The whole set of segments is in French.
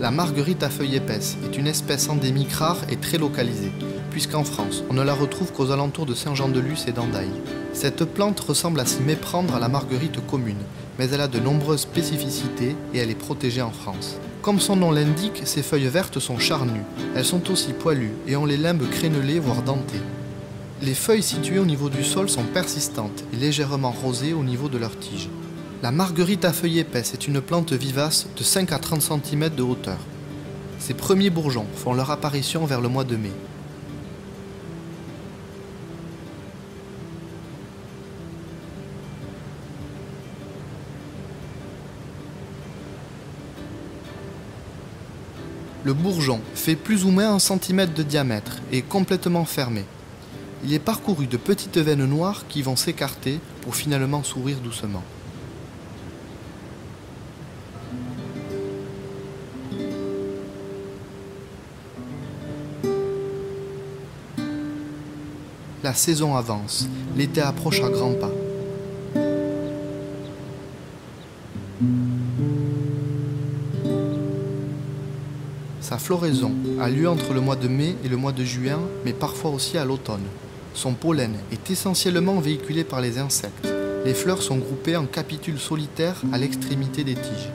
La marguerite à feuilles épaisses est une espèce endémique rare et très localisée, puisqu'en France, on ne la retrouve qu'aux alentours de Saint-Jean-de-Luz et d'Andaille. Cette plante ressemble à s'y méprendre à la marguerite commune, mais elle a de nombreuses spécificités et elle est protégée en France. Comme son nom l'indique, ses feuilles vertes sont charnues. Elles sont aussi poilues et ont les limbes crénelées voire dentées. Les feuilles situées au niveau du sol sont persistantes et légèrement rosées au niveau de leurs tiges. La marguerite à feuilles épaisses est une plante vivace de 5 à 30 cm de hauteur. Ses premiers bourgeons font leur apparition vers le mois de mai. Le bourgeon fait plus ou moins 1 cm de diamètre et est complètement fermé. Il est parcouru de petites veines noires qui vont s'écarter pour finalement s'ouvrir doucement. La saison avance, l'été approche à grands pas. Sa floraison a lieu entre le mois de mai et le mois de juin, mais parfois aussi à l'automne. Son pollen est essentiellement véhiculé par les insectes. Les fleurs sont groupées en capitules solitaires à l'extrémité des tiges.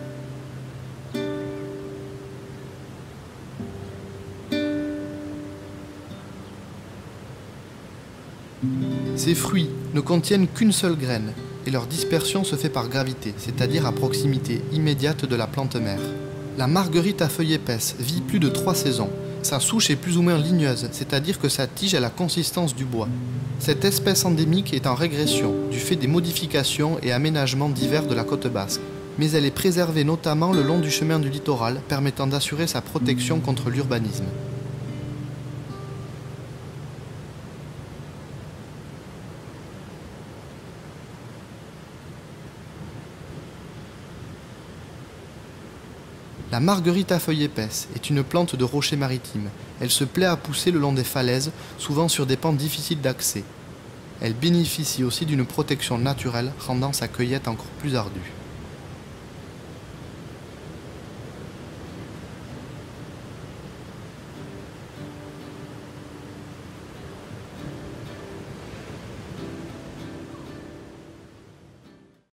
Ces fruits ne contiennent qu'une seule graine et leur dispersion se fait par gravité, c'est-à-dire à proximité immédiate de la plante mère. La marguerite à feuilles épaisses vit plus de 3 saisons. Sa souche est plus ou moins ligneuse, c'est-à-dire que sa tige a la consistance du bois. Cette espèce endémique est en régression du fait des modifications et aménagements divers de la côte basque. Mais elle est préservée notamment le long du chemin du littoral, permettant d'assurer sa protection contre l'urbanisme. La marguerite à feuilles épaisses est une plante de rocher maritime. Elle se plaît à pousser le long des falaises, souvent sur des pentes difficiles d'accès. Elle bénéficie aussi d'une protection naturelle, rendant sa cueillette encore plus ardue.